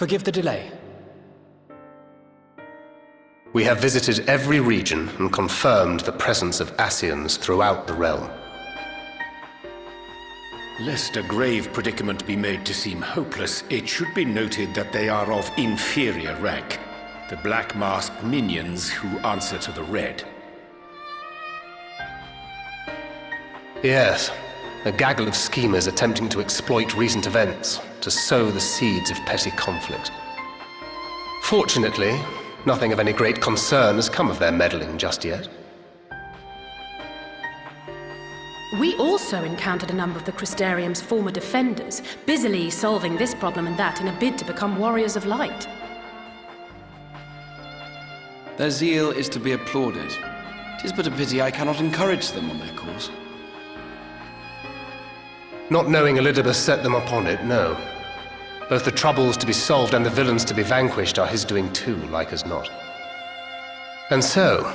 Forgive the delay. We have visited every region and confirmed the presence of Ascians throughout the realm. Lest a grave predicament be made to seem hopeless, it should be noted that they are of inferior rank. The black-masked minions who answer to the red. Yes, a gaggle of schemers attempting to exploit recent events to sow the seeds of petty conflict. Fortunately, nothing of any great concern has come of their meddling just yet. We also encountered a number of the Crystarium's former defenders, busily solving this problem and that in a bid to become warriors of light. Their zeal is to be applauded. 'Tis but a pity I cannot encourage them on their cause. Not knowing Elidibus set them upon it, no. Both the troubles to be solved and the villains to be vanquished are his doing too, like as not. And so,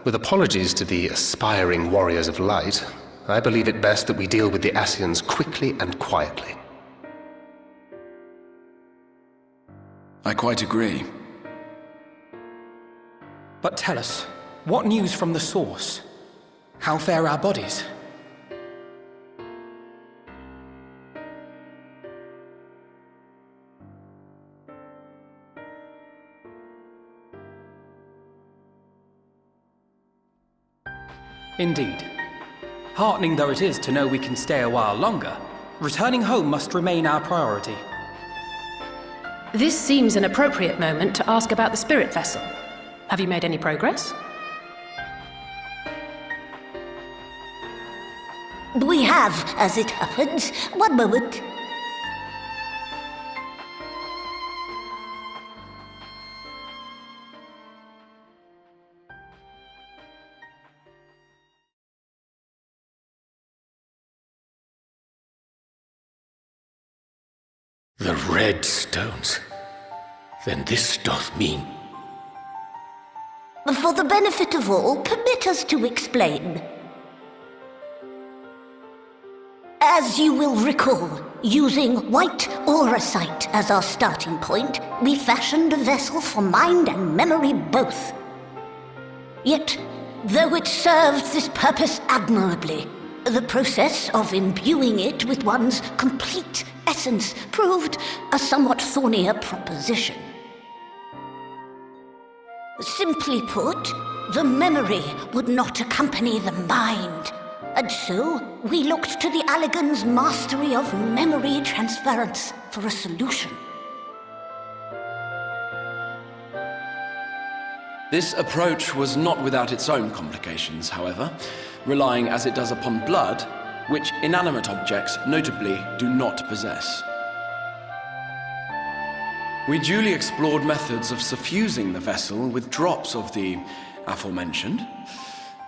with apologies to the aspiring warriors of light, I believe it best that we deal with the Ascians quickly and quietly. I quite agree. But tell us, what news from the source? How fare our bodies? Indeed. Heartening though it is to know we can stay a while longer, returning home must remain our priority. This seems an appropriate moment to ask about the spirit vessel. Have you made any progress? We have, as it happens. One moment. The red stones. Then this doth mean... For the benefit of all, permit us to explain. As you will recall, using white auracite as our starting point, we fashioned a vessel for mind and memory both. Yet, though it served this purpose admirably, the process of imbuing it with one's complete essence proved a somewhat thornier proposition. Simply put, the memory would not accompany the mind, and so we looked to the Allegans' mastery of memory transference for a solution. This approach was not without its own complications, however, relying as it does upon blood, which inanimate objects notably do not possess. We duly explored methods of suffusing the vessel with drops of the aforementioned.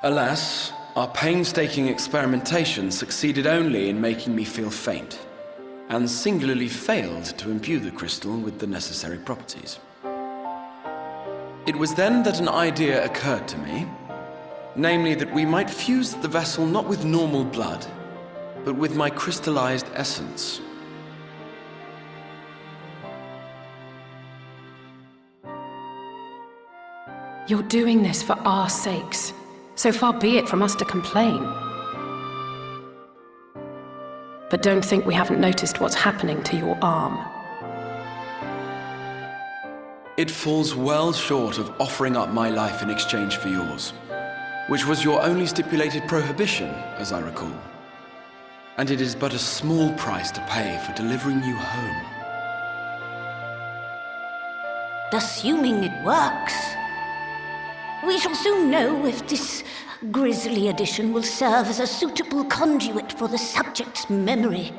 Alas, our painstaking experimentation succeeded only in making me feel faint, and singularly failed to imbue the crystal with the necessary properties. It was then that an idea occurred to me, namely that we might fuse the vessel not with normal blood, but with my crystallized essence. You're doing this for our sakes, so far be it from us to complain. But don't think we haven't noticed what's happening to your arm. It falls well short of offering up my life in exchange for yours, which was your only stipulated prohibition, as I recall. And it is but a small price to pay for delivering you home. Assuming it works. We shall soon know if this grisly addition will serve as a suitable conduit for the subject's memory.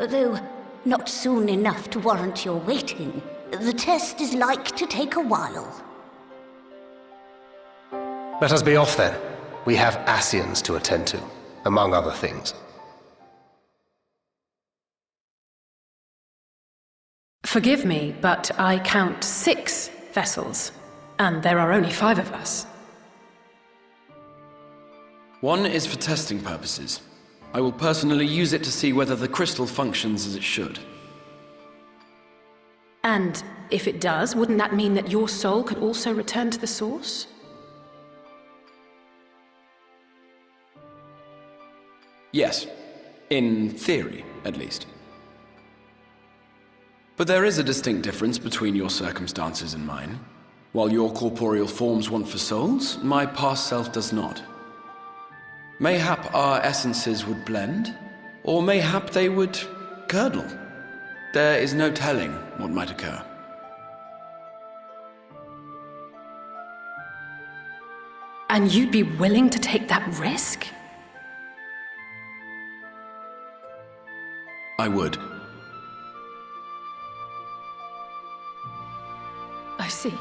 Though not soon enough to warrant your waiting. The test is like to take a while. Let us be off then. We have Ascians to attend to, among other things. Forgive me, but I count 6 vessels, and there are only 5 of us. One is for testing purposes. I will personally use it to see whether the crystal functions as it should. And If it does, wouldn't that mean that your soul could also return to the source? Yes. In theory, at least. But there is a distinct difference between your circumstances and mine. While your corporeal forms want for souls, my past self does not. Mayhap our essences would blend, or mayhap they would curdle. There is no telling what might occur. And you'd be willing to take that risk? I would. I see.